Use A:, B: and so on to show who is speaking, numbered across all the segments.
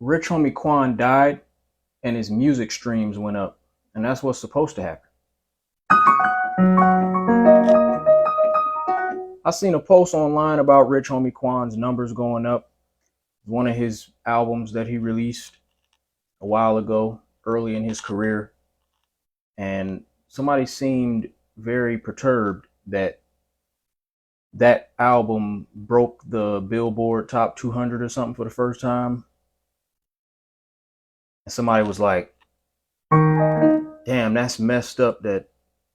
A: Rich homie Quan died and his music streams went up. And that's what's supposed to happen. I seen a post online about Rich homie Quan's numbers going up. One of his albums that he released a while ago, early in his career. And somebody seemed very perturbed that that album broke the Billboard top 200 or something for the first time. And somebody was like, damn, that's messed up that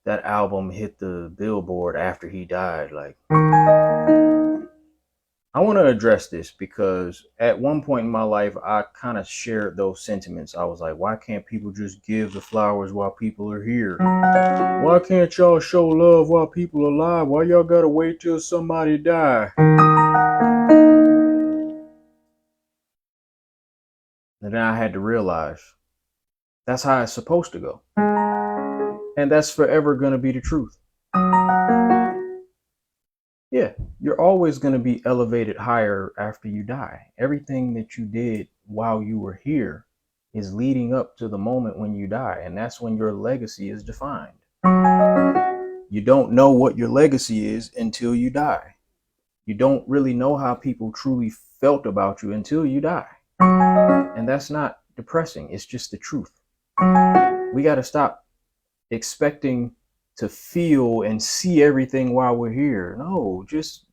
A: that album hit the Billboard after he died. Like, I want to address this because at one point in my life, I kind of shared those sentiments. I was like, why can't people just give the flowers while people are here? Why can't y'all show love while people are alive? Why y'all gotta wait till somebody die? And then I had to realize that's how it's supposed to go. And that's forever gonna be the truth. Yeah, you're always going to be elevated higher after you die. Everything that you did while you were here is leading up to the moment when you die, and that's when your legacy is defined. You don't know what your legacy is until you die. You don't really know how people truly felt about you until you die. And that's not depressing, it's just the truth. We got to stop expecting to feel and see everything while we're here. No, just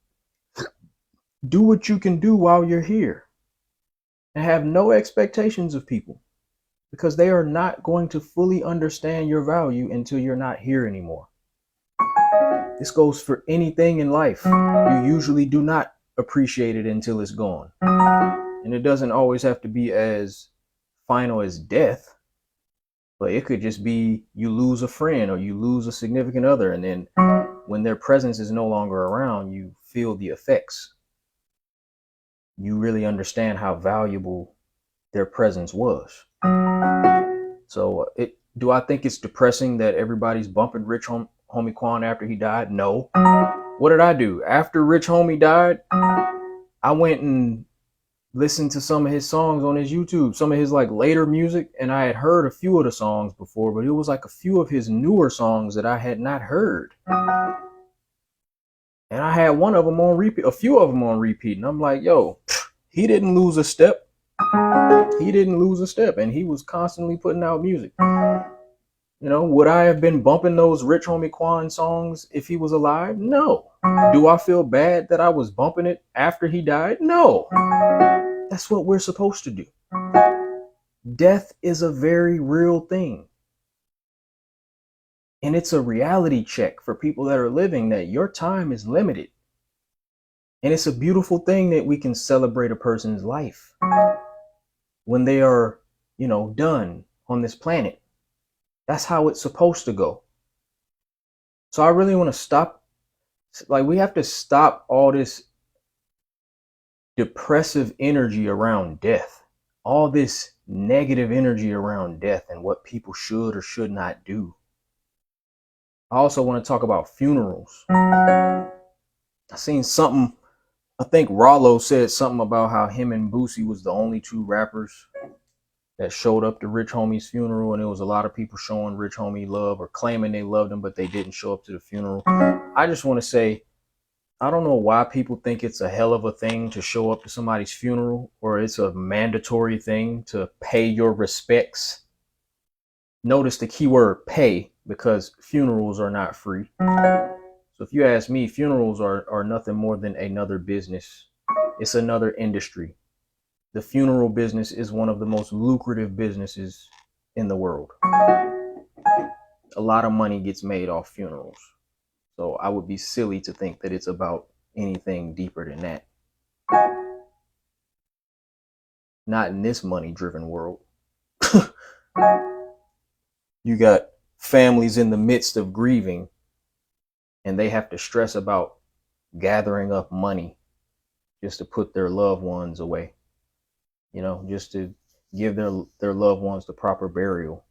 A: do what you can do while you're here and have no expectations of people because they are not going to fully understand your value until you're not here anymore. This goes for anything in life. You usually do not appreciate it until it's gone. And it doesn't always have to be as final as death, but it could just be you lose a friend or you lose a significant other, and then when their presence is no longer around, you feel the effects. You really understand how valuable their presence was. So do I think it's depressing that everybody's bumping Rich Homie Quan after he died? No. What did I do? After Rich Homie died, I went and listened to some of his songs on his YouTube, some of his like later music, and I had heard a few of the songs before, but it was like a few of his newer songs that I had not heard. And I had one of them on repeat, a few of them on repeat, and I'm like, yo, he didn't lose a step. He didn't lose a step, and he was constantly putting out music. You know, would I have been bumping those Rich Homie Quan songs if he was alive? No. Do I feel bad that I was bumping it after he died? No. That's what we're supposed to do. Death is a very real thing. And it's a reality check for people that are living that your time is limited. And it's a beautiful thing that we can celebrate a person's life when they are, done on this planet. That's how it's supposed to go. So I really want to stop. Like, we have to stop all this depressive energy around death, all this negative energy around death and what people should or should not do. I also want to talk about funerals. I seen something, I think Rollo said something about how him and Boosie was the only two rappers that showed up to Rich Homie's funeral, and there was a lot of people showing Rich Homie love or claiming they loved him, but they didn't show up to the funeral. I just want to say, I don't know why people think it's a hell of a thing to show up to somebody's funeral, or it's a mandatory thing to pay your respects. Notice the keyword pay, because funerals are not free. So if you ask me, funerals are nothing more than another business. It's another industry. The funeral business is one of the most lucrative businesses in the world. A lot of money gets made off funerals. So I would be silly to think that it's about anything deeper than that. Not in this money-driven world. You got families in the midst of grieving, and they have to stress about gathering up money just to put their loved ones away. Just to give their loved ones the proper burial.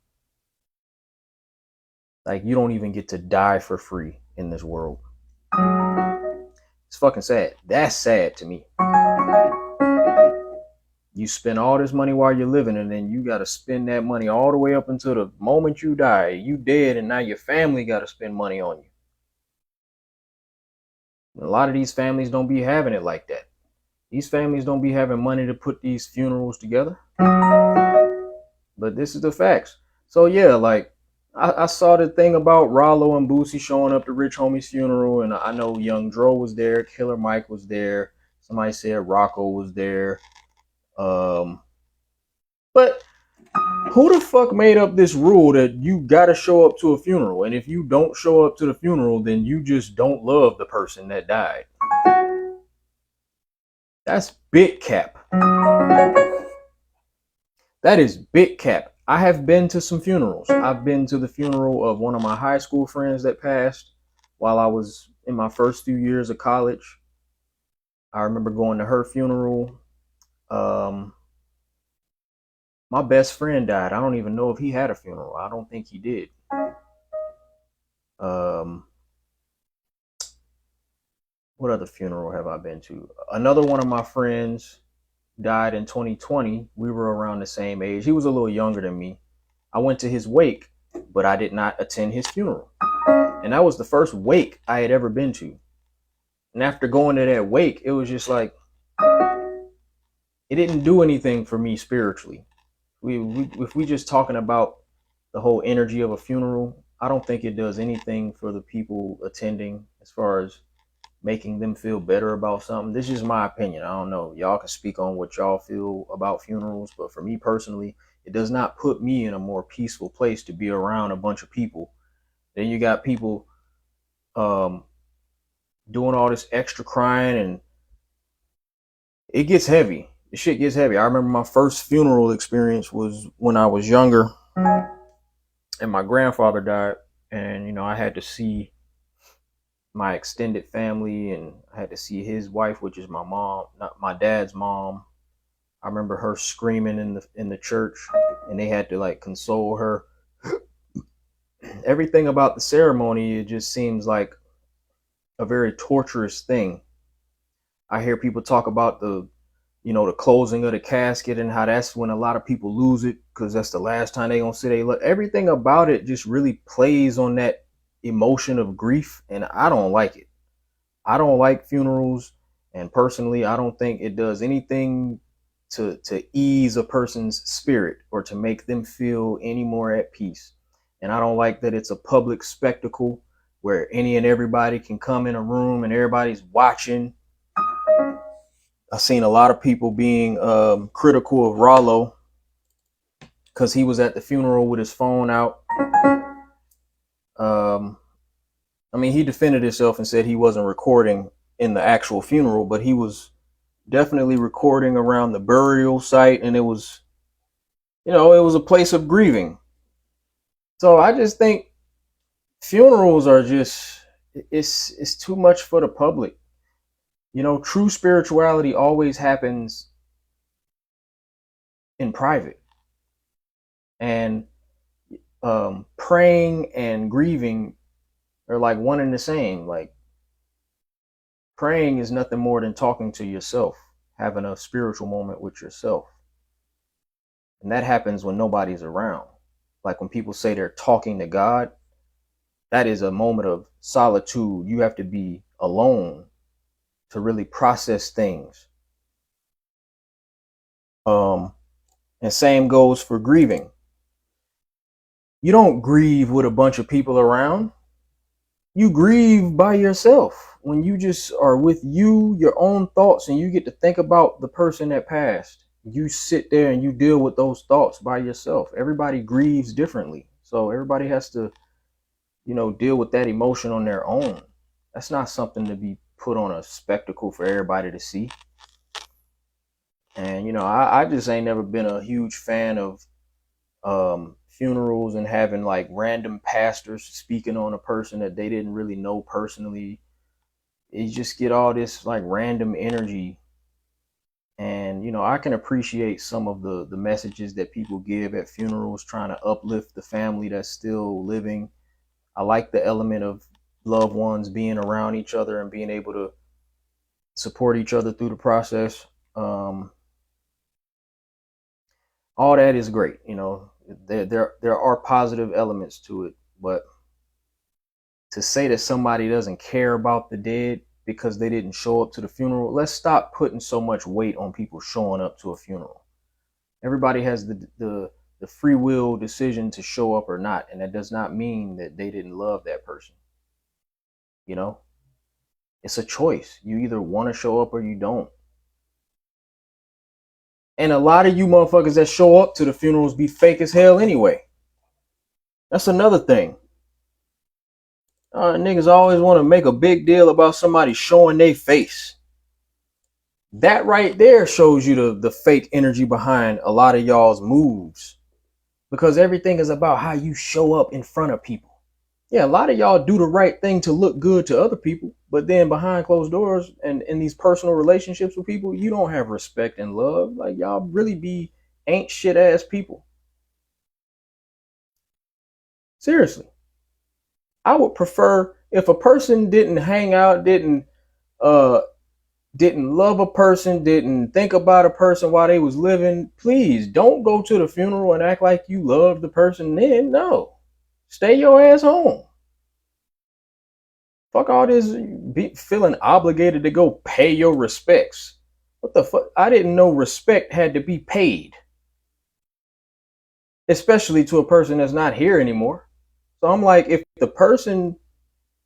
A: Like, you don't even get to die for free in this world. It's fucking sad. That's sad to me. You spend all this money while you're living, and then you got to spend that money all the way up until the moment you die. You dead, and now your family got to spend money on you. A lot of these families don't be having it like that. These families don't be having money to put these funerals together. But this is the facts. So yeah, like I saw the thing about Rollo and Boosie showing up to Rich Homie's funeral, and I know Young Dro was there, Killer Mike was there. Somebody said Rocco was there. But who the fuck made up this rule that you gotta show up to a funeral, and if you don't show up to the funeral, then you just don't love the person that died? That's big cap. That is big cap. I have been to some funerals. I've been to the funeral of one of my high school friends that passed while I was in my first few years of college. I remember going to her funeral. Um, my best friend died. I don't even know if he had a funeral. I don't think he did. Um, what other funeral have I been to? Another one of my friends died in 2020. We were around the same age. He was a little younger than me. I went to his wake, but I did not attend his funeral. And that was the first wake I had ever been to. And after going to that wake, it was just like, it didn't do anything for me spiritually. If we just talking about the whole energy of a funeral, I don't think it does anything for the people attending as far as making them feel better about something. This is my opinion. I don't know. Y'all can speak on what y'all feel about funerals, but for me personally, it does not put me in a more peaceful place to be around a bunch of people. Then you got people doing all this extra crying, and it gets heavy. The shit gets heavy. I remember my first funeral experience was when I was younger and my grandfather died, and I had to see my extended family, and I had to see his wife, which is my mom, not my dad's mom. I remember her screaming in the church, and they had to like console her. Everything about the ceremony, it just seems like a very torturous thing. I hear people talk about the closing of the casket and how that's when a lot of people lose it because that's the last time they gonna see they look. Everything about it just really plays on that emotion of grief, and I don't like it. I don't like funerals, and personally, I don't think it does anything to ease a person's spirit or to make them feel any more at peace. And I don't like that it's a public spectacle where any and everybody can come in a room and everybody's watching. I've seen a lot of people being critical of Rollo because he was at the funeral with his phone out. I mean, he defended himself and said he wasn't recording in the actual funeral, but he was definitely recording around the burial site, and it was a place of grieving. So I just think funerals are just it's too much for the public. True spirituality always happens in private, and praying and grieving are like one and the same. Like, praying is nothing more than talking to yourself, having a spiritual moment with yourself. And that happens when nobody's around. Like when people say they're talking to God, that is a moment of solitude. You have to be alone to really process things. And same goes for grieving. You don't grieve with a bunch of people around. You grieve by yourself when you just are with your own thoughts, and you get to think about the person that passed. You sit there and you deal with those thoughts by yourself. Everybody grieves differently, so everybody has to deal with that emotion on their own. That's not something to be put on a spectacle for everybody to see. And I just ain't never been a huge fan of funerals and having like random pastors speaking on a person that they didn't really know personally. You just get all this like random energy. And I can appreciate some of the messages that people give at funerals, trying to uplift the family that's still living. I like the element of loved ones being around each other and being able to support each other through the process. all that is great. There are positive elements to it, but to say that somebody doesn't care about the dead because they didn't show up to the funeral, let's stop putting so much weight on people showing up to a funeral. Everybody has the free will decision to show up or not, and that does not mean that they didn't love that person. You know, it's a choice. You either want to show up or you don't. And a lot of you motherfuckers that show up to the funerals be fake as hell anyway. That's another thing. Niggas always want to make a big deal about somebody showing their face. That right there shows you the fake energy behind a lot of y'all's moves. Because everything is about how you show up in front of people. Yeah, a lot of y'all do the right thing to look good to other people, but then behind closed doors and in these personal relationships with people, you don't have respect and love. Like, y'all really be ain't shit ass people. Seriously. I would prefer if a person didn't hang out, uh didn't love a person, didn't think about a person while they was living, please don't go to the funeral and act like you love the person then. No. Stay your ass home. Fuck all this feeling obligated to go pay your respects. What the fuck? I didn't know respect had to be paid. Especially to a person that's not here anymore. So I'm like, if the person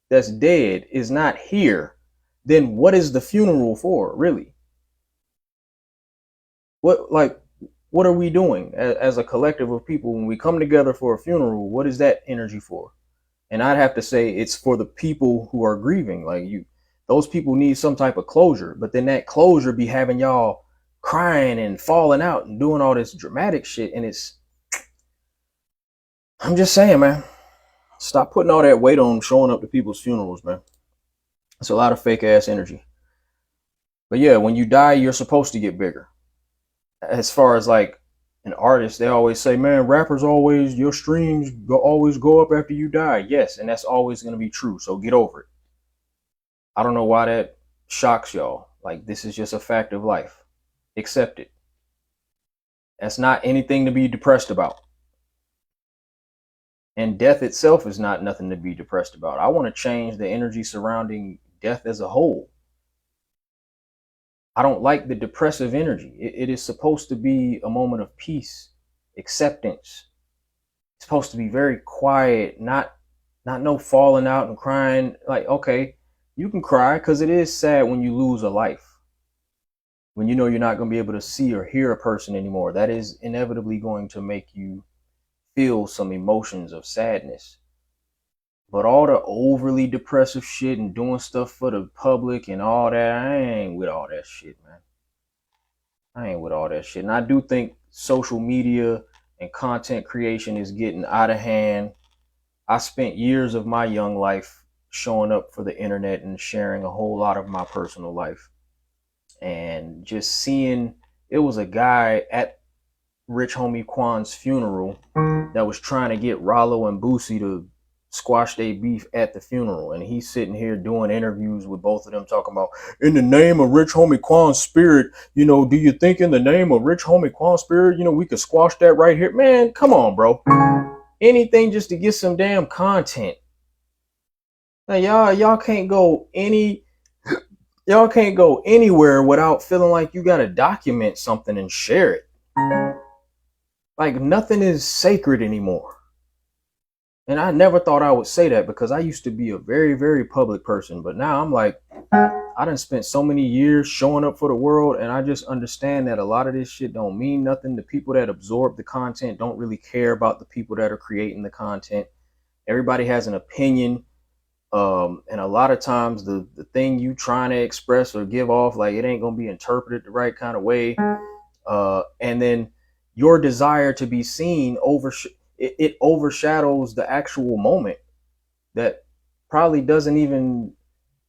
A: that's dead is not here, then what is the funeral for, really? What are we doing as a collective of people when we come together for a funeral? What is that energy for? And I'd have to say it's for the people who are grieving. Like, those people need some type of closure, but then that closure be having y'all crying and falling out and doing all this dramatic shit. And I'm just saying, man, stop putting all that weight on showing up to people's funerals, man. It's a lot of fake ass energy. But yeah, when you die, you're supposed to get bigger. As far as like an artist, they always say, man, rappers always, your streams always go up after you die. Yes, and that's always going to be true. So get over it. I don't know why that shocks y'all. Like, this is just a fact of life. Accept it. That's not anything to be depressed about. And death itself is not nothing to be depressed about. I want to change the energy surrounding death as a whole. I don't like the depressive energy. It is supposed to be a moment of peace, acceptance. It's supposed to be very quiet, not no falling out and crying. Like, okay, you can cry because it is sad when you lose a life. When you know you're not going to be able to see or hear a person anymore. That is inevitably going to make you feel some emotions of sadness. But all the overly depressive shit and doing stuff for the public and all that, I ain't with all that shit, man. I ain't with all that shit. And I do think social media and content creation is getting out of hand. I spent years of my young life showing up for the internet and sharing a whole lot of my personal life. And just seeing, it was a guy at Rich Homie Quan's funeral that was trying to get Rollo and Boosie to squash their beef at the funeral, and he's sitting here doing interviews with both of them talking about, in the name of Rich Homie Quan's spirit, do you think in the name of Rich Homie Quan's spirit, we could squash that right here? Man, come on, bro. Anything just to get some damn content. Now, y'all can't go anywhere without feeling like you gotta document something and share it. Like, nothing is sacred anymore. And I never thought I would say that because I used to be a very, very public person. But now I'm like, I done spent so many years showing up for the world, and I just understand that a lot of this shit don't mean nothing. The people that absorb the content don't really care about the people that are creating the content. Everybody has an opinion. And a lot of times the thing you trying to express or give off, like, it ain't going to be interpreted the right kind of way. And then your desire to be seen it overshadows the actual moment that probably doesn't even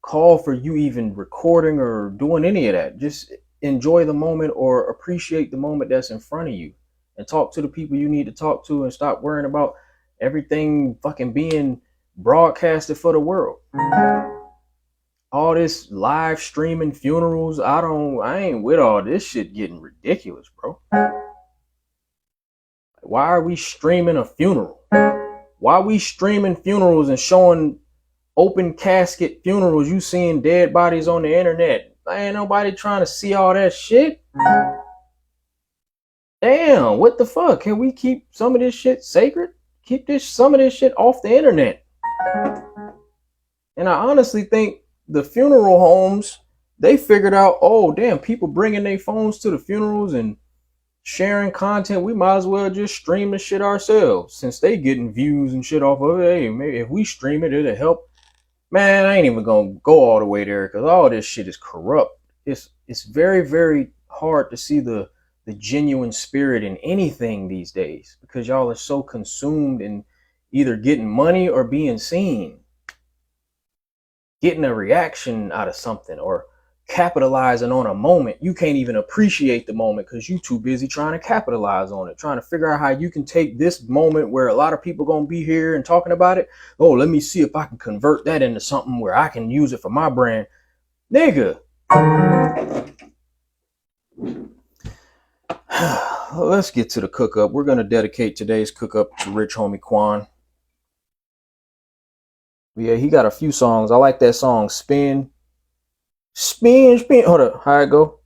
A: call for you even recording or doing any of that. Just enjoy the moment or appreciate the moment that's in front of you and talk to the people you need to talk to and stop worrying about everything fucking being broadcasted for the world. All this live streaming funerals, I ain't with all this shit getting ridiculous, bro. Why are we streaming a funeral? Why are we streaming funerals and showing open casket funerals? You seeing dead bodies on the internet. Ain't nobody trying to see all that shit. Damn, what the fuck? Can we keep some of this shit sacred? Keep some of this shit off the internet. And I honestly think the funeral homes, they figured out, oh damn, people bringing their phones to the funerals and sharing content. We might as well just stream the shit ourselves, since they getting views and shit off of it. Hey, maybe if we stream it, it'll help. Man, I ain't even gonna go all the way there, because all this shit is corrupt. It's very, very hard to see the genuine spirit in anything these days, because y'all are so consumed in either getting money or being seen, getting a reaction out of something, or capitalizing on a moment. You can't even appreciate the moment because you too busy trying to capitalize on it, trying to figure out how you can take this moment where a lot of people gonna be here and talking about it. Oh, let me see if I can convert that into something where I can use it for my brand. Nigga. Let's get to the cook up. We're gonna dedicate today's cook up to rich homie Quan. Yeah, he got a few songs. I like that song, Spin. Spin, spin. Hold up. How it go?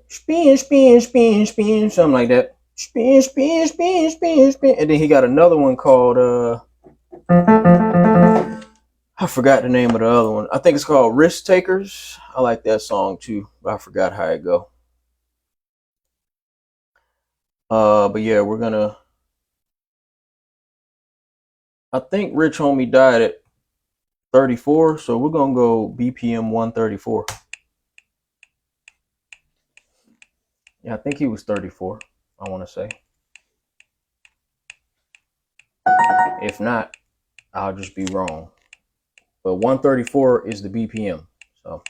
A: Spin, spin, spin, spin. Something like that. Spin, spin, spin, spin, spin. And then he got another one called I forgot the name of the other one. I think it's called Risk Takers. I like that song too. I forgot how it go. But yeah, we're gonna. I think Rich Homie died at 34, so we're gonna go BPM 134. Yeah, I think he was 34. I want to say. If not, I'll just be wrong. But 134 is the BPM. So,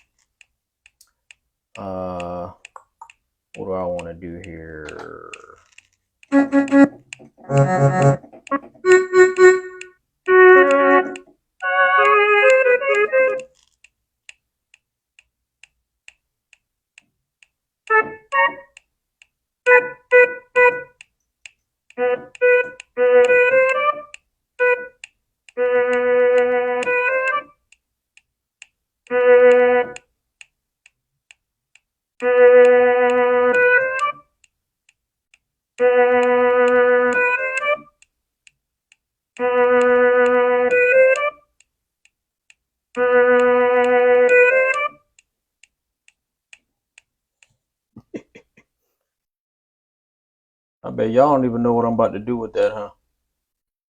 A: what do I want to do here? I bet y'all don't even know what I'm about to do with that, huh?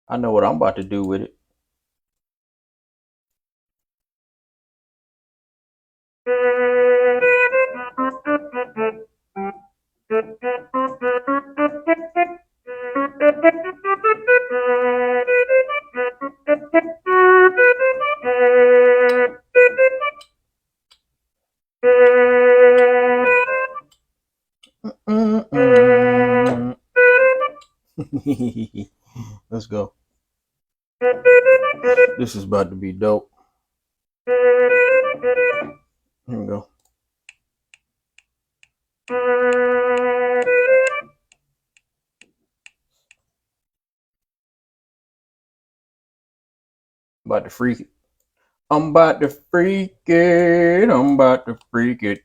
A: I know what I'm about to do with it. Let's go. This is about to be dope. Here we go. About to freak it. I'm about to freak it. I'm about to freak it.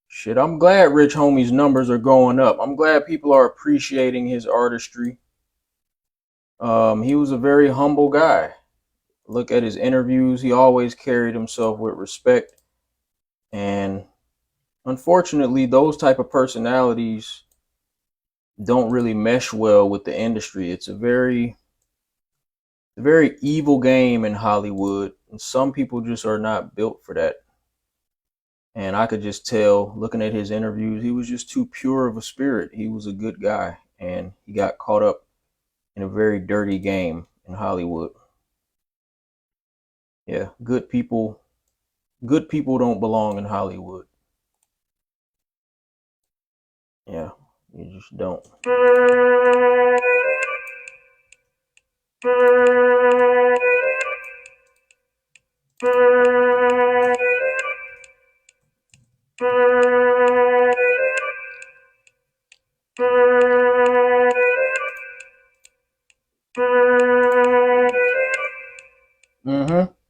A: Shit, I'm glad Rich Homie's numbers are going up. I'm glad people are appreciating his artistry. He was a very humble guy. Look at his interviews. He always carried himself with respect. And unfortunately, those type of personalities don't really mesh well with the industry. It's a very evil game in Hollywood, and some people just are not built for that. And I could just tell, looking at his interviews, he was just too pure of a spirit. He was a good guy, and he got caught up in a very dirty game in Hollywood. Yeah, good people don't belong in Hollywood. Yeah, you just don't.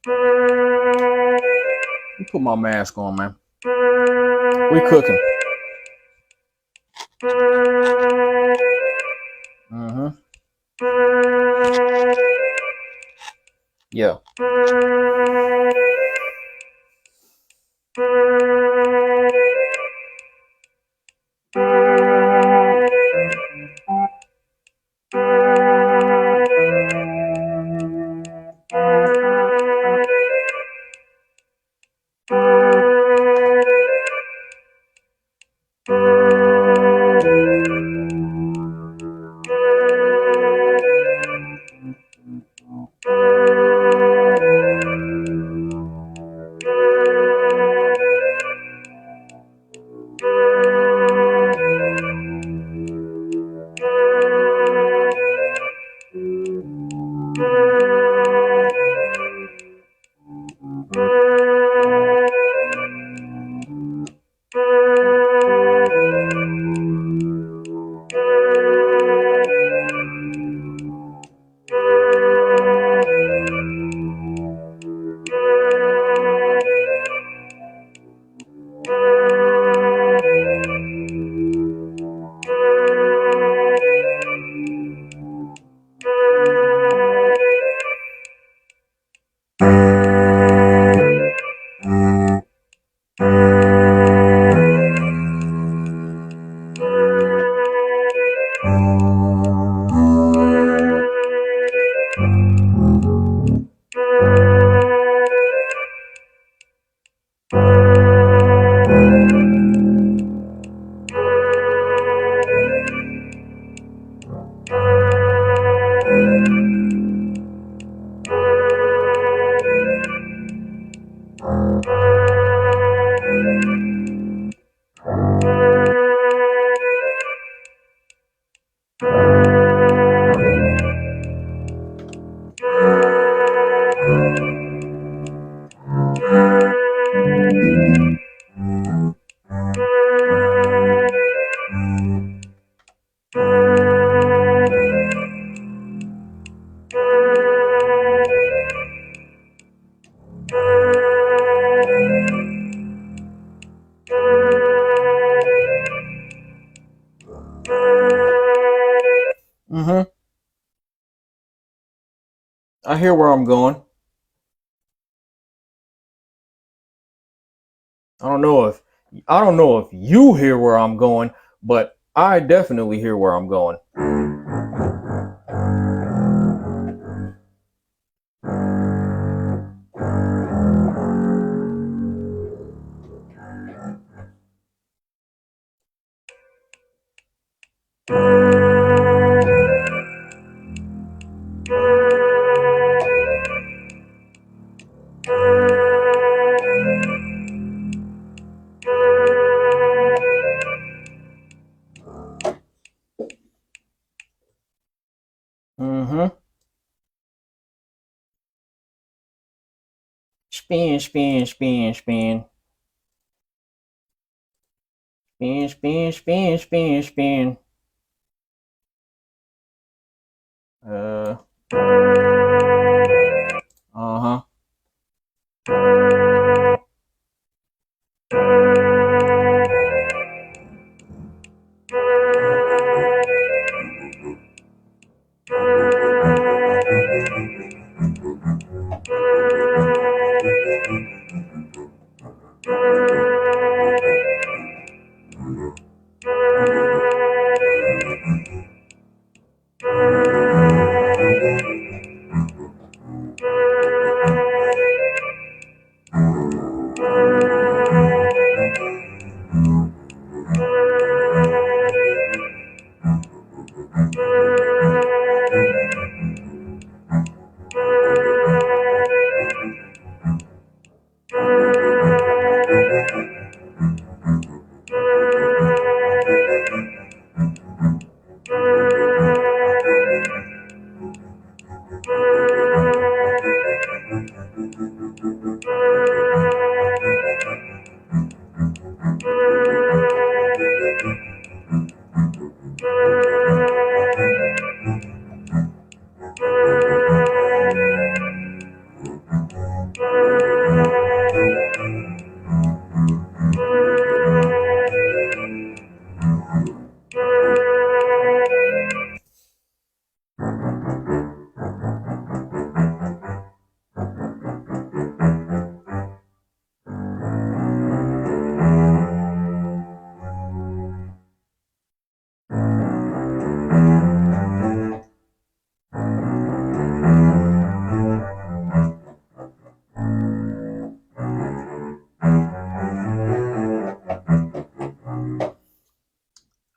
A: Let me put my mask on, man. We cooking. Mm-hmm. Yeah. Mm-hmm. I hear where I'm going. I don't know if you hear where I'm going, but I definitely hear where I'm going. Mm-hmm. Spin, spin, spin, spin. Spin, spin, spin, spin, spin. Uh, uh-huh.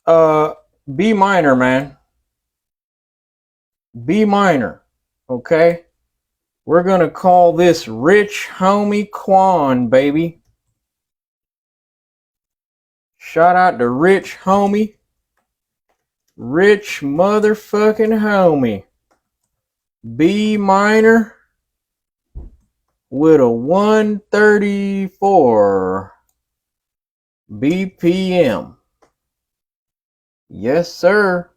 A: Uh, B minor, man. B minor. Okay. We're gonna call this rich homie Quan, baby. Shout out to rich homie. Rich motherfucking homie. B minor with a 134 BPM. Yes, sir.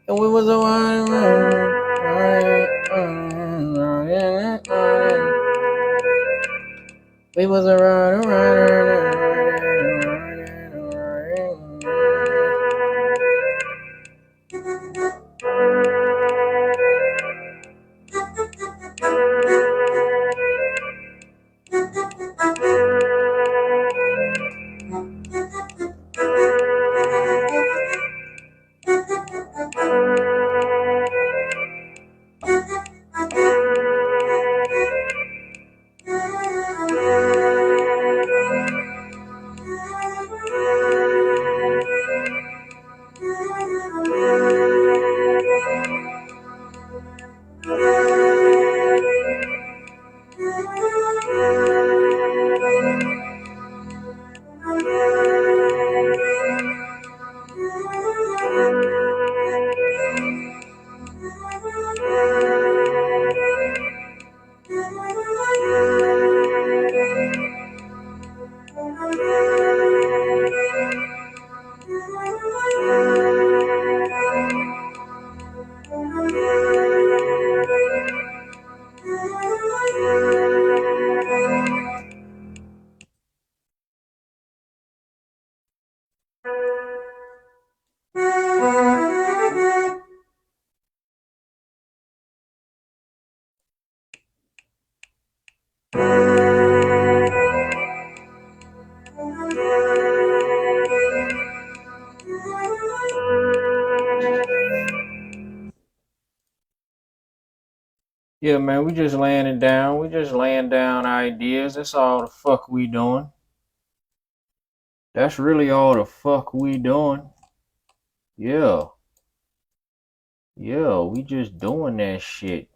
A: And we was a we was a Yeah, man, we just laying it down. We just laying down ideas. That's all the fuck we doing. That's really all the fuck we doing. Yeah. Yeah, we just doing that shit.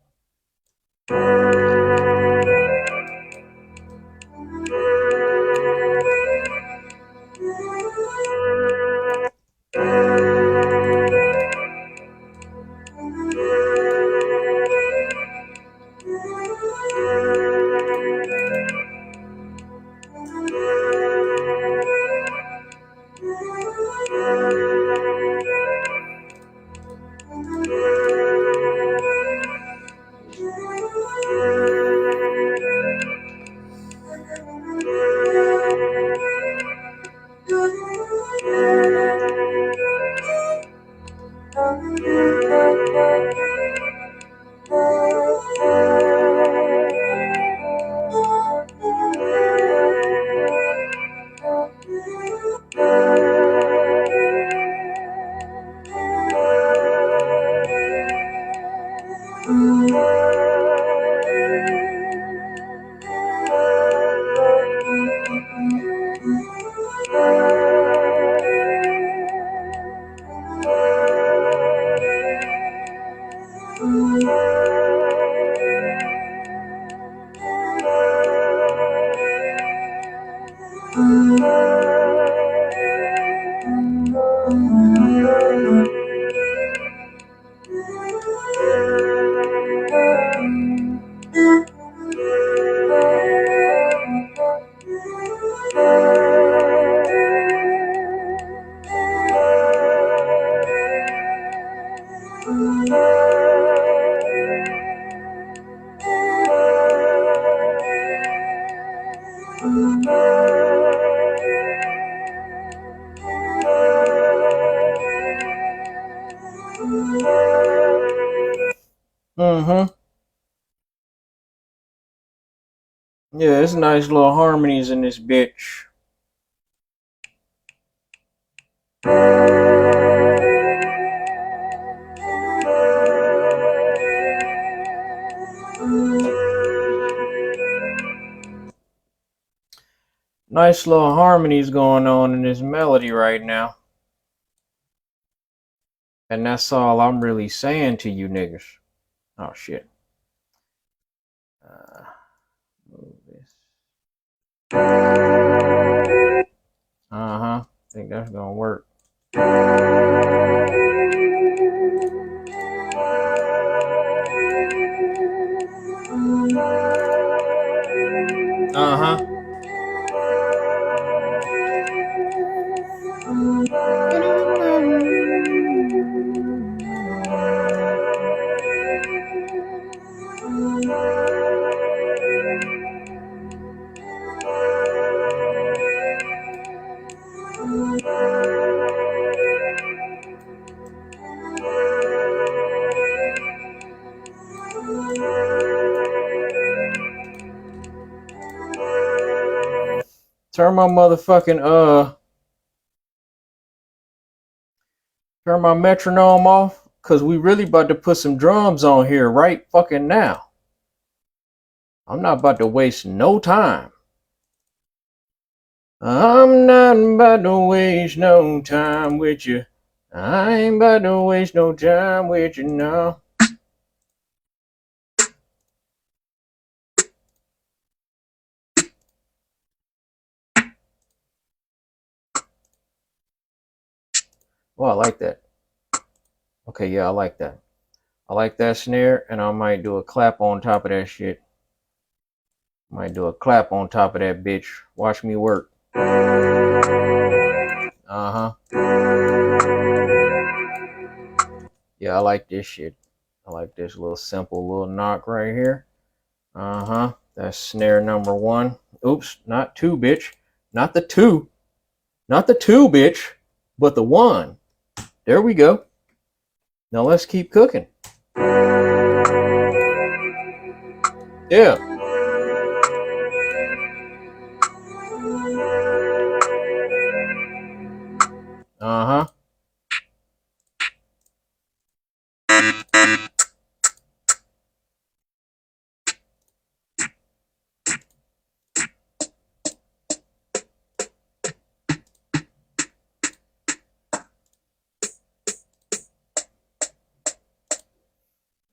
A: Mm-hmm. Yeah, it's nice little harmonies in this bitch. Nice little harmonies going on in this melody right now. And that's all I'm really saying to you niggas. Oh shit. Move this. Uh-huh. Think that's gonna work. Uh-huh. Turn my motherfucking turn my metronome off, cause we really about to put some drums on here right fucking now. I'm not about to waste no time. I'm not about to waste no time with you. I ain't about to waste no time with you now. Oh, I like that. Okay, yeah, I like that. I like that snare, and I might do a clap on top of that shit. Might do a clap on top of that bitch. Watch me work. Uh-huh. Yeah, I like this shit. I like this little simple little knock right here. Uh-huh. That's snare number 1. Oops, not 2, bitch. Not the 2. Not the 2, bitch. But the 1. There we go. Now let's keep cooking. Yeah. Uh-huh.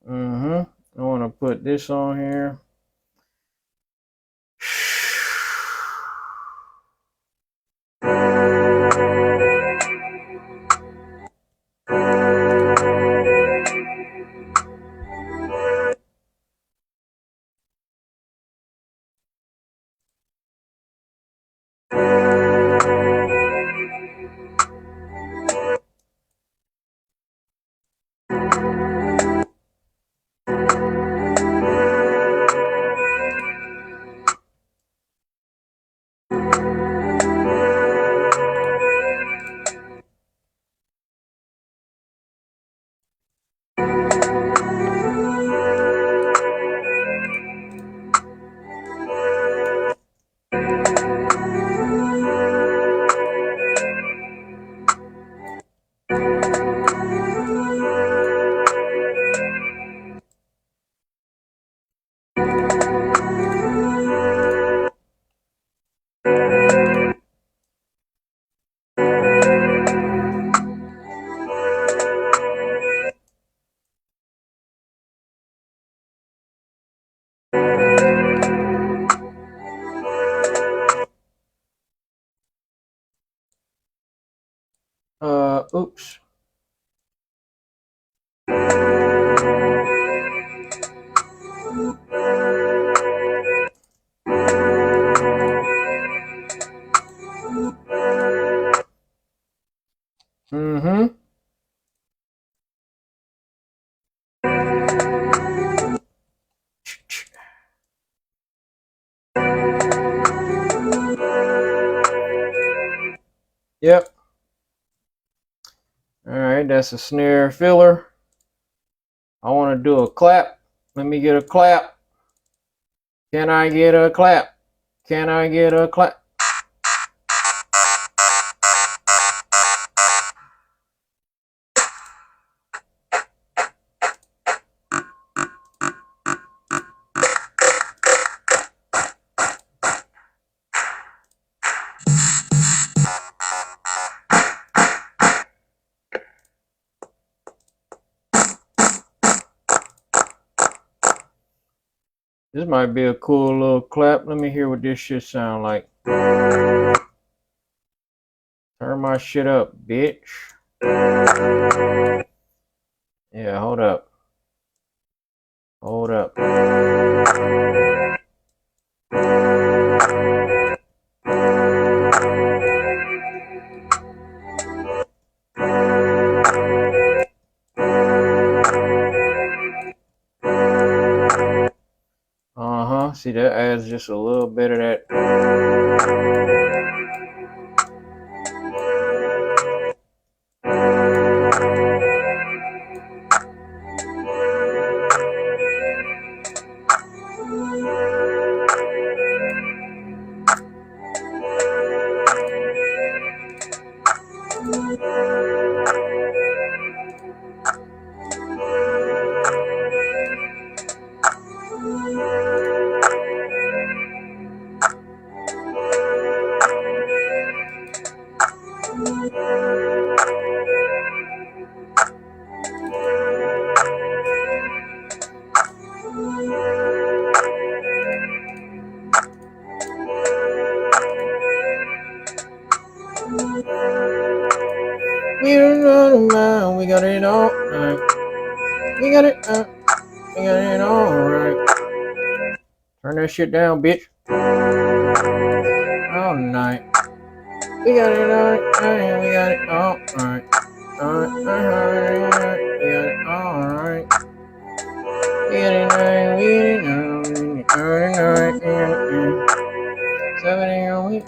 A: Mm-hmm. I want to put this on here. Oops. Mm-hmm. Yep. All right, that's a snare filler. I want to do a clap. Let me get a clap. Can I get a clap? Can I get a clap? This might be a cool little clap. Let me hear what this shit sound like. Turn my shit up, bitch. Yeah, hold up. Hold up. See, that adds just a little bit of that. We don't know man, we got it all right. We got it all right. Turn that shit down, bitch. All night. We got it all right. We got it all right. All right. We got it all right. We got it right. We got it all right. 70 on we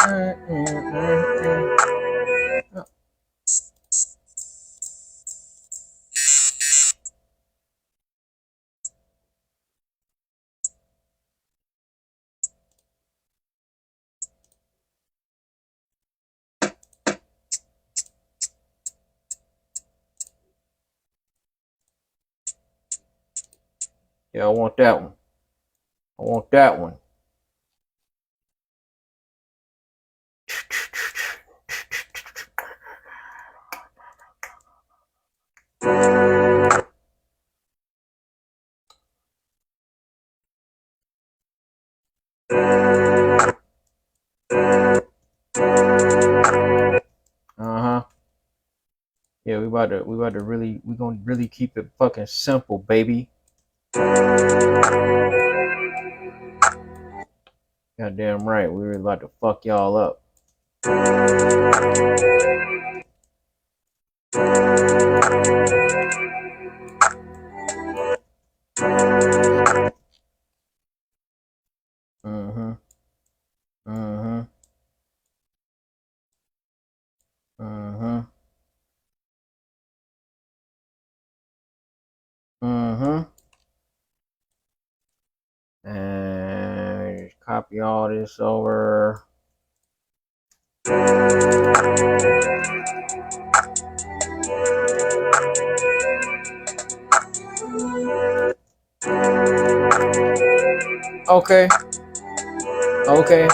A: Yeah, I want that one. I want that one. Yeah, we about to really, we gonna really keep it fucking simple, baby. Goddamn right, we were about to fuck y'all up. Mm-hmm. Mm-hmm. Mm-hmm. Mm-hmm. And copy all this over. Okay. Okay.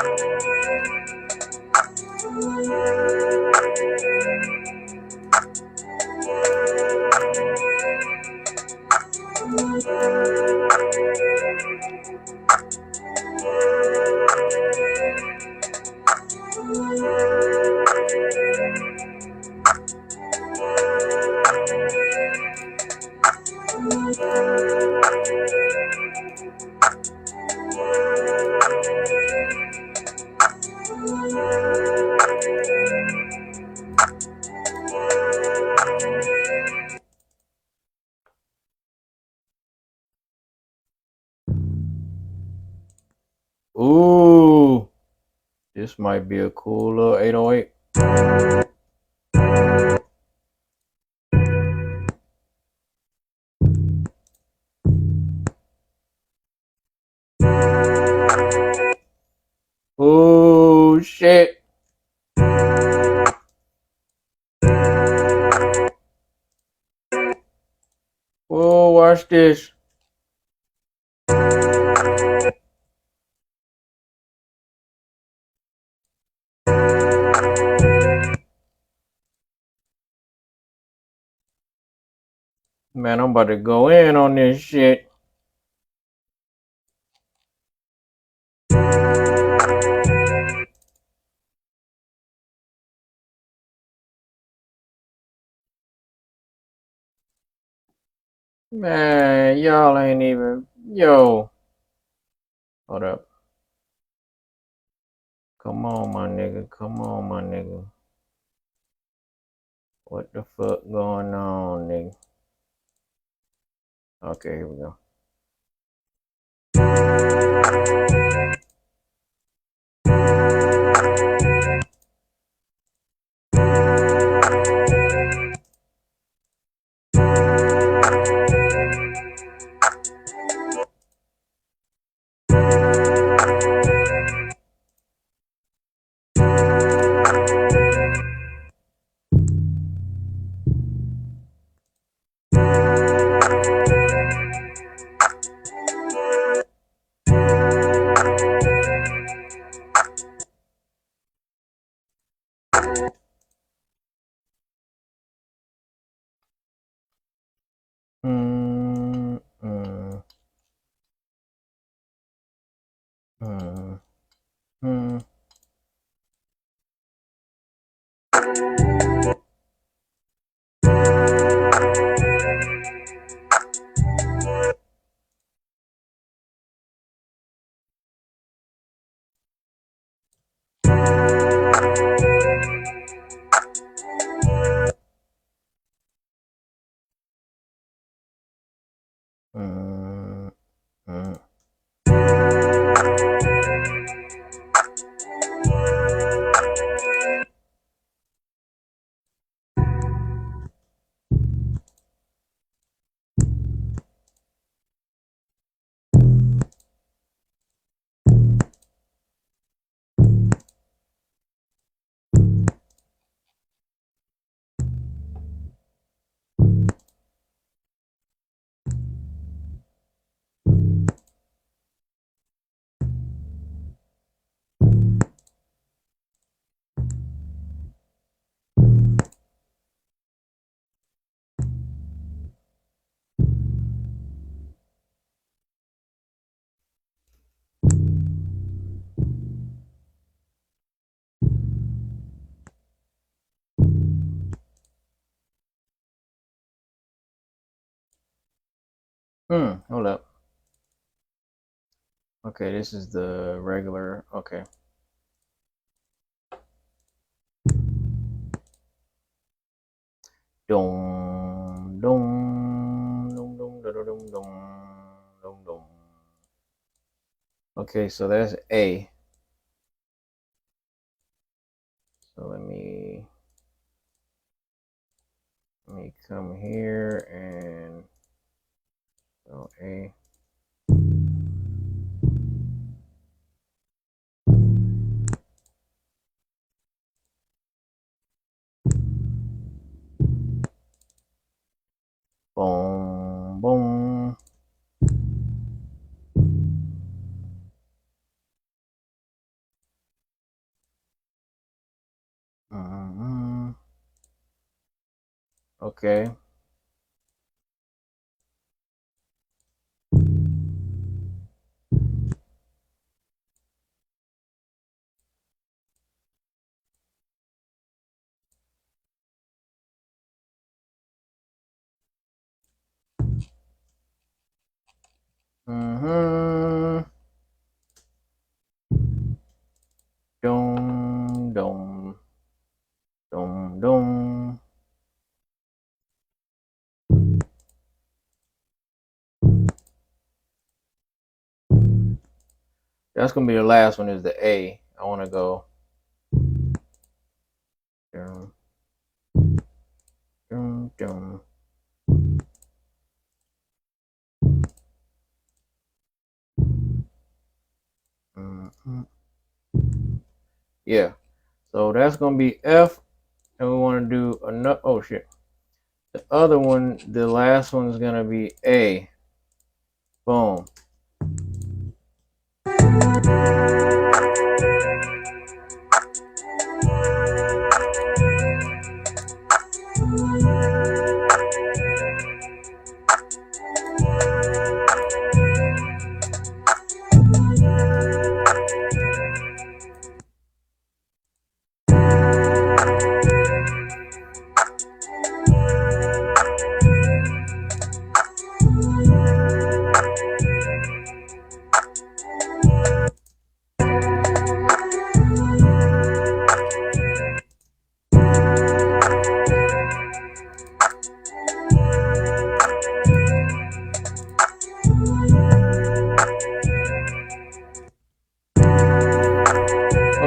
A: Ooh, this might be a cool little 808. Watch this. Man, I'm about to go in on this shit. Man, y'all ain't even. Yo. Hold up. Come on, my nigga. Come on, my nigga. What the fuck going on, nigga? Okay, here we go. Mm, mm, mm, mm. Mm, mm. Hold up. Okay, this is the regular. Okay. Dum dum dum dum dum dum dum dum dum. Okay, so that's A. So let me come here and go A. Boom boom. Mm-hmm. Okay. Mm-hmm. Dum dum dum dum. That's gonna be the last one. Is the A. I want to go. Dum dum dum. Mm-hmm. Yeah. So that's gonna be F, and we want to do another. Oh shit. The other one, the last one is gonna be A. Boom.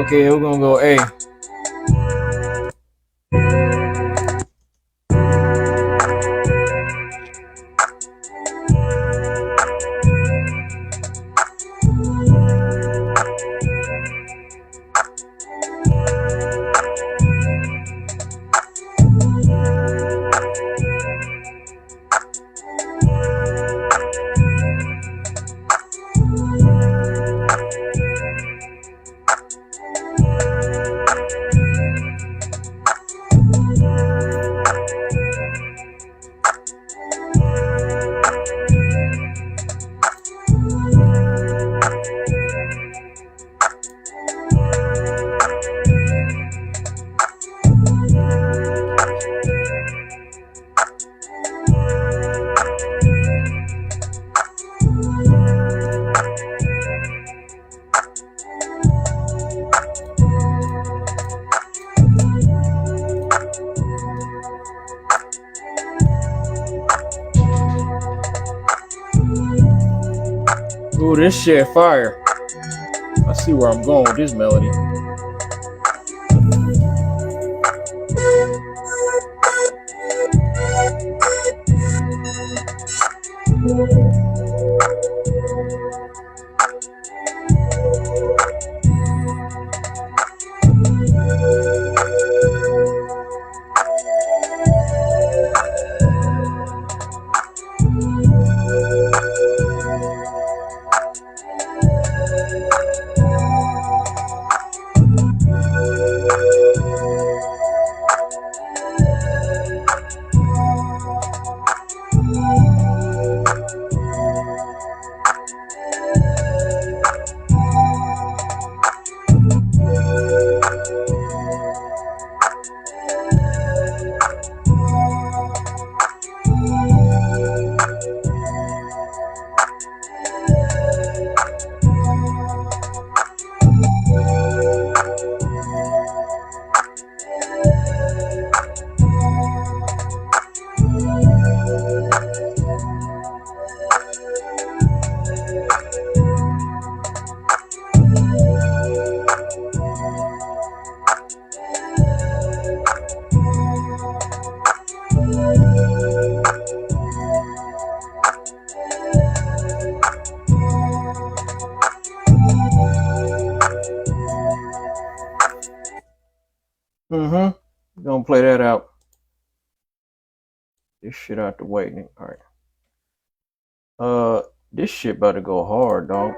A: Okay, we're gonna go A. Ooh, this shit fire. I see where I'm going with this melody. We're gonna play that out. This shit out the way, nigga. All right. This shit about to go hard, dog.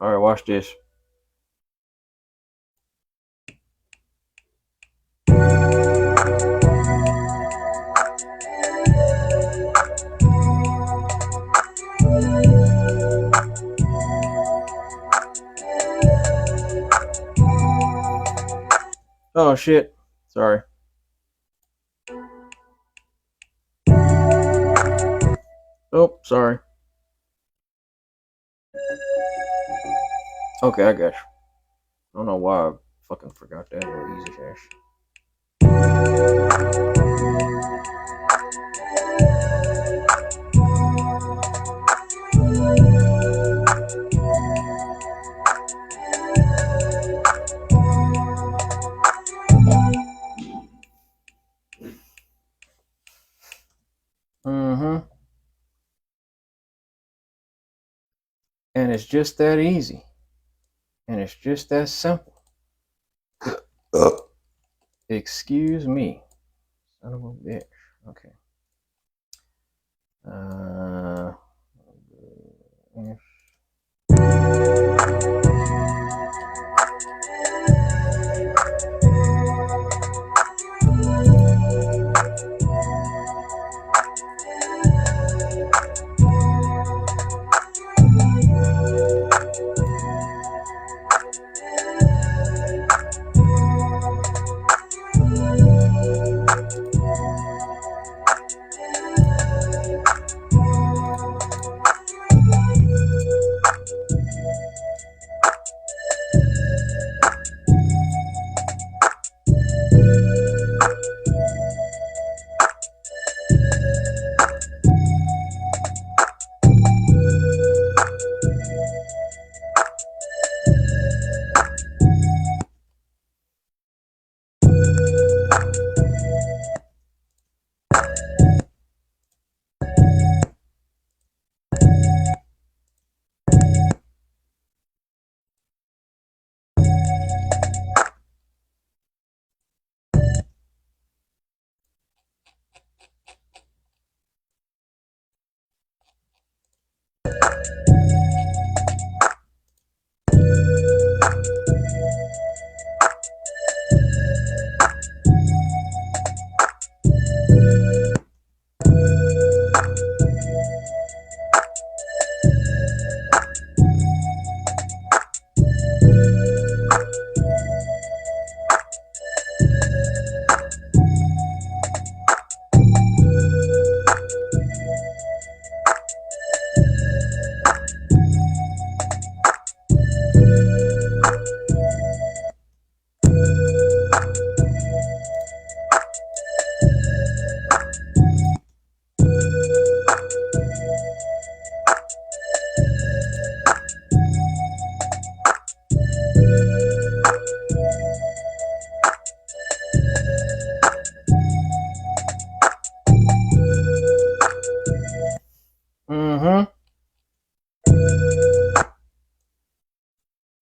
A: All right, watch this. Oh shit. Sorry. Oh, sorry. Okay, I got you. I don't know why I fucking forgot that little easy cash. And it's just that easy. And it's just that simple. Excuse me. Son of a bitch. Okay.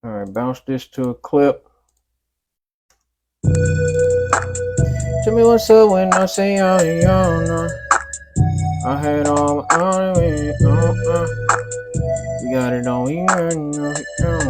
A: All right, bounce this to a clip. Tell me what's up when I say oh, no. I had all my you got it on we got it on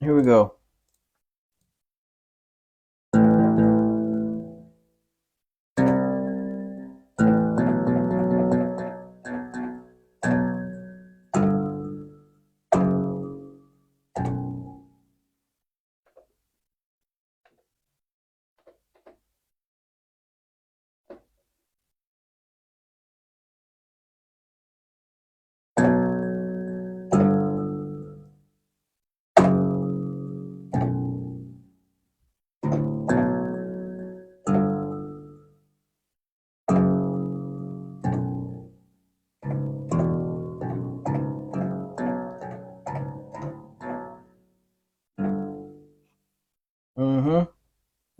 A: Here we go.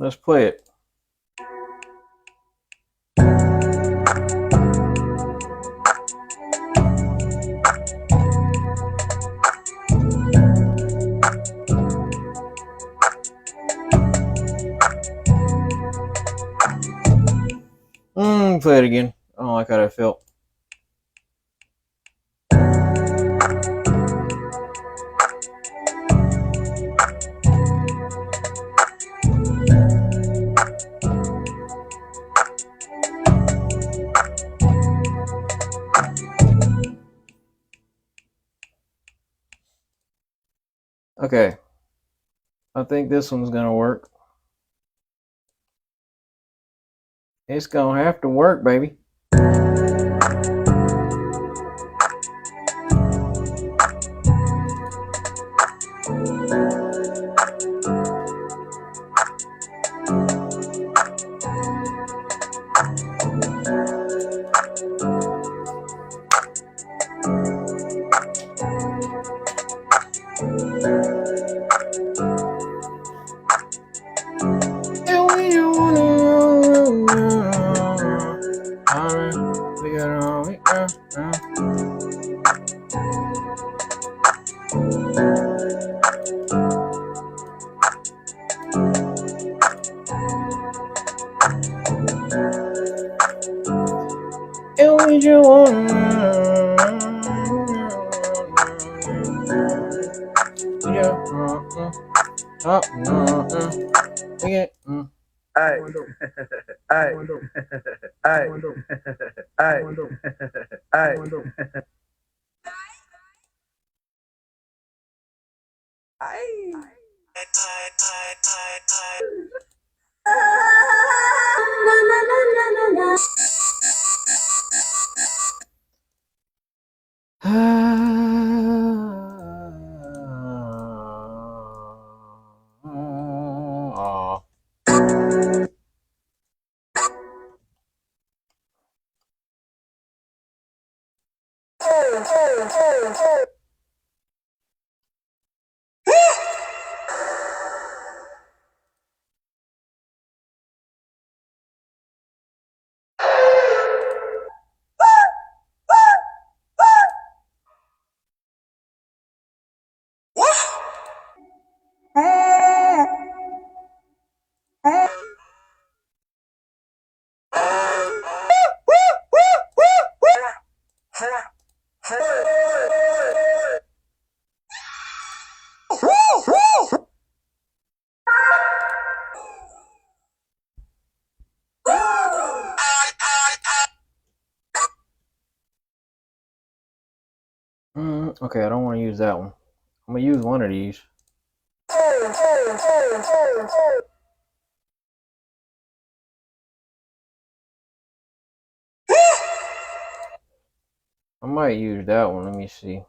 A: Let's play it. Play it again. I don't like how that felt. Okay. I think this one's gonna work. It's gonna have to work, baby. Okay, I don't want to use that one. I'm gonna use one of these. I might use that one. Let me see.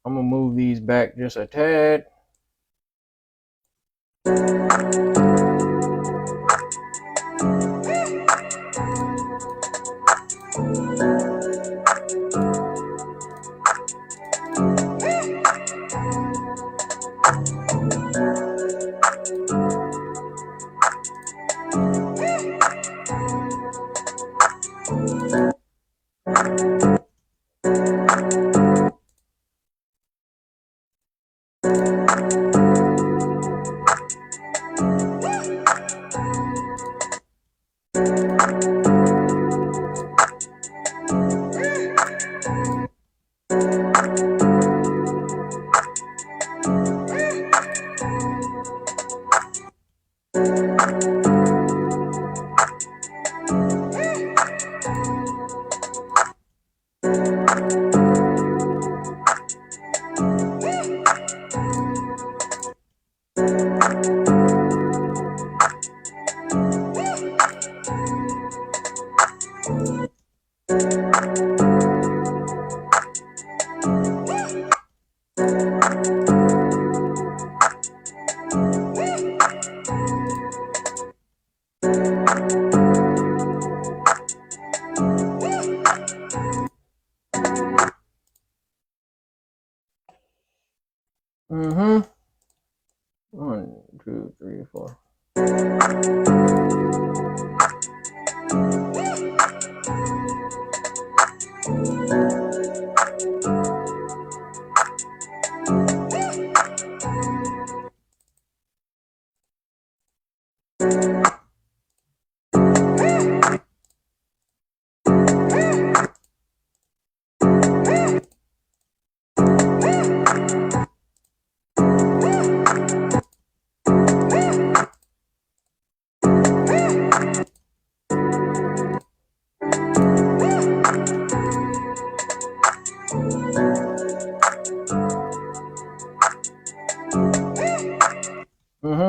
A: I'm gonna move these back just a tad. Mm-hmm. 1, 2, 3, 4.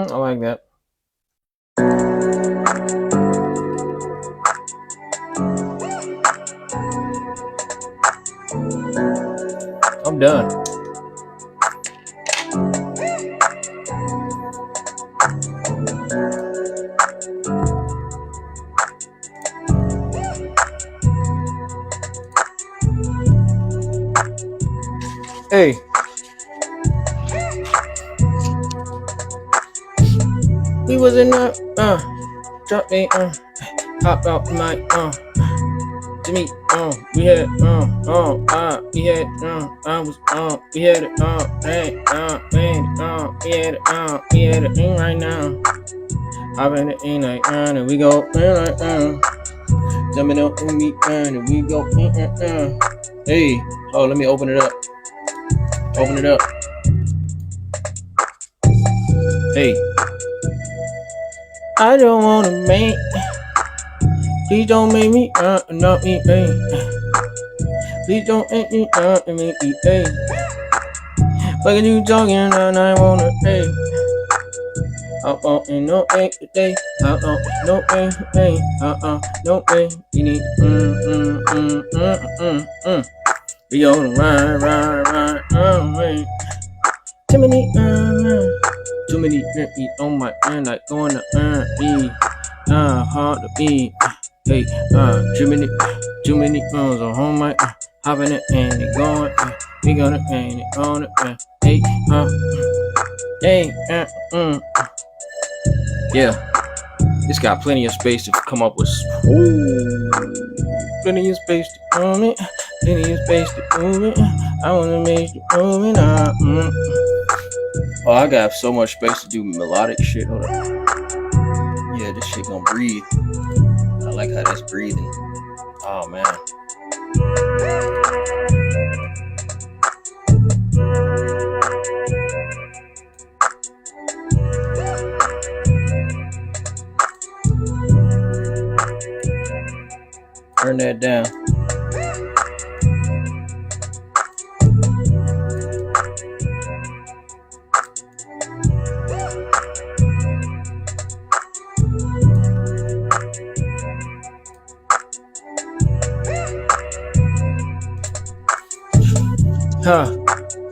A: I like that. I'm done. Hey. We was in the drop me pop out my Jimmy we had we had I was we had it man we had it in right now. Hop in the in like and we go like jumping up and we go hey, oh, let me open it up. Open it up. Hey, I don't wanna make. Please don't make me not me Please don't make me make me Fuck you talking and I wanna pay. Ain't no pay today. No pay, hey. No pay. You need We on the ride, Too many on my mind, like going to E. Hard to be. Hey, too many phones on home, my hopping it and it going. We gonna paint it on it. Hey, hey, yeah. It's got plenty of space to come up with. Ooh, plenty of space to move it. Plenty of space to move it. I wanna make you move it. Oh, I got so much space to do melodic shit. Hold on. Yeah, this shit gonna breathe. I like how that's breathing. Oh man. Turn that down.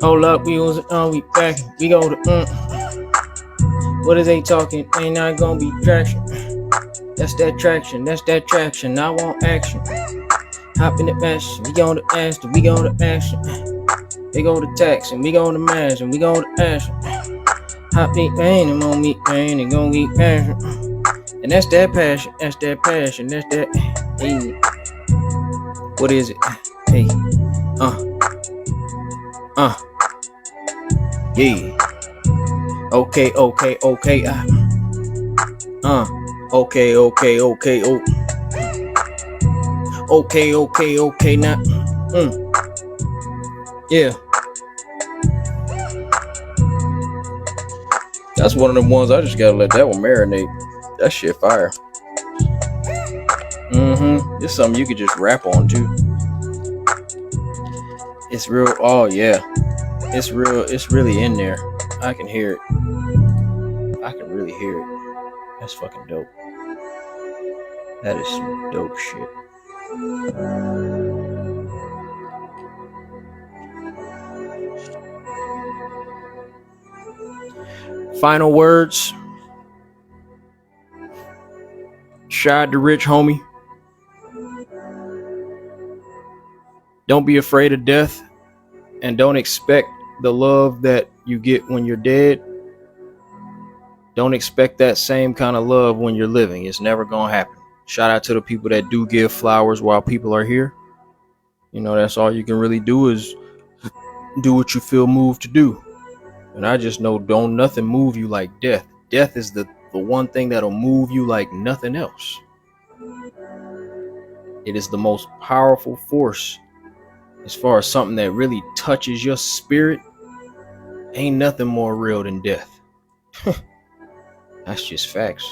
A: Hold up, we back. We go to What is they talking? Ain't not gonna be traction. That's that traction. I want action. Hop in the action. We go to action. We go to action. They go to taxing. We go to mashing. We go to action. Hop me pain and on me pain and gon' get passion. And that's that passion. That's that passion. That's that. Hey. What is it? Hey. Yeah. Okay. Okay. Oh. Okay. Now. Yeah. That's one of them ones I just gotta let that one marinate. That shit fire. It's something you could just rap on too. It's real. Oh yeah. It's real. It's really in there. I can hear it. I can really hear it. That's fucking dope. That is some dope shit. Final words. Shad the rich homie. Don't be afraid of death, and don't expect the love that you get when you're dead. Don't expect that same kind of love when you're living. It's never gonna happen. Shout out to the people that do give flowers while people are here. You know, that's all you can really do is do what you feel moved to do. And I just know don't nothing move you like death. Death is the one thing that'll move you like nothing else. It is the most powerful force as far as something that really touches your spirit. Ain't nothing more real than death. That's just facts.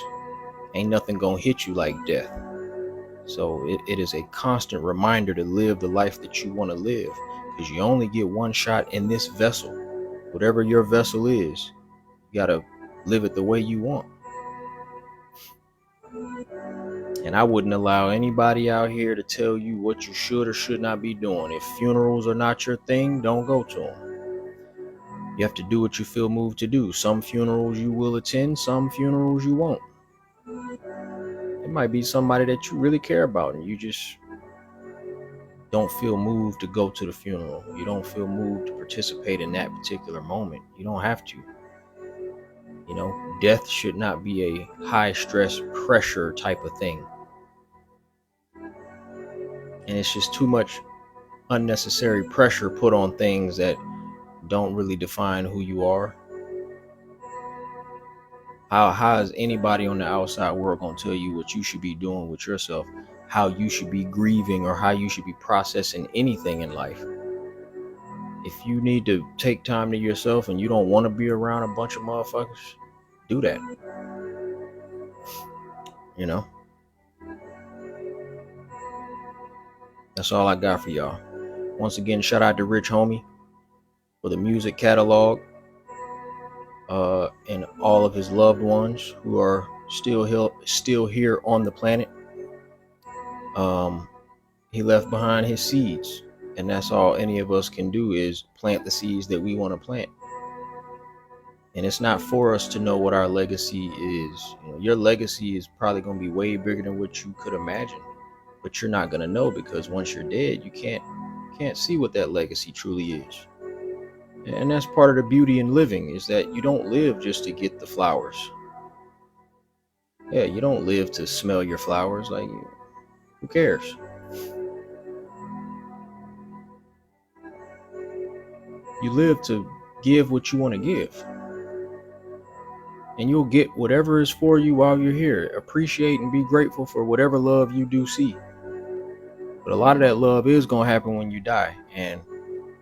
A: Ain't nothing gonna hit you like death. So it is a constant reminder to live the life that you want to live, because you only get one shot in this vessel. Whatever your vessel is, you gotta live it the way you want. And I wouldn't allow anybody out here to tell you what you should or should not be doing. If funerals are not your thing, don't go to them. You have to do what you feel moved to do. Some funerals you will attend, some funerals you won't. It might be somebody that you really care about and you just don't feel moved to go to the funeral. You don't feel moved to participate in that particular moment. You don't have to. You know, death should not be a high stress pressure type of thing. And it's just too much unnecessary pressure put on things that don't really define who you are. How is anybody on the outside world going to tell you what you should be doing with yourself, how you should be grieving, or how you should be processing anything in life? If you need to take time to yourself and you don't want to be around a bunch of motherfuckers, do that. You know? That's all I got for y'all. Once again, shout out to Rich Homie. for the music catalog, and all of his loved ones who are still here on the planet. He left behind his seeds, and that's all any of us can do is plant the seeds that we want to plant. And it's not for us to know what our legacy is. Your legacy is probably going to be way bigger than what you could imagine, but you're not going to know, because once you're dead, you can't see what that legacy truly is. And that's part of the beauty in living, is that you don't live just to get the flowers. Yeah, you don't live to smell your flowers. Like, who cares? You live to give what you want to give. And you'll get whatever is for you while you're here. Appreciate and be grateful for whatever love you do see. But a lot of that love is going to happen when you die. And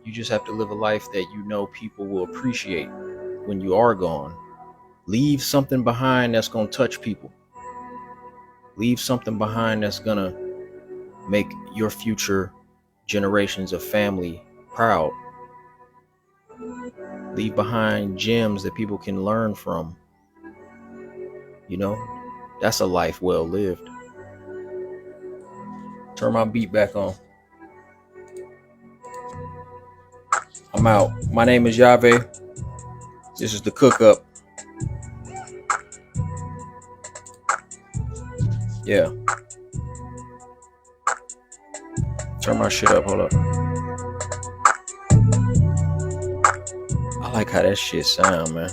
A: you just have to live a life that you know people will appreciate when you are gone. Leave something behind that's going to touch people. Leave something behind that's going to make your future generations of family proud. Leave behind gems that people can learn from. That's a life well lived. Turn my beat back on. I'm out. My name is Yave. This is the COOKUP. Yeah. Turn my shit up. Hold up. I like how that shit sound, man.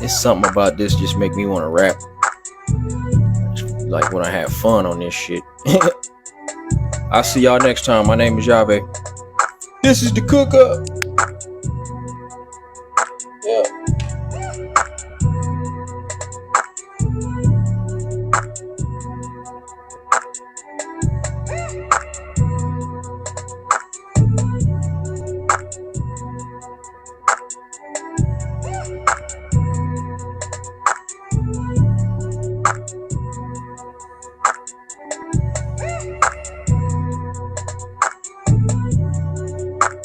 A: It's something about this just make me want to rap. Like when I have fun on this shit. I'll see y'all next time. My name is Yave. This is the COOKUP.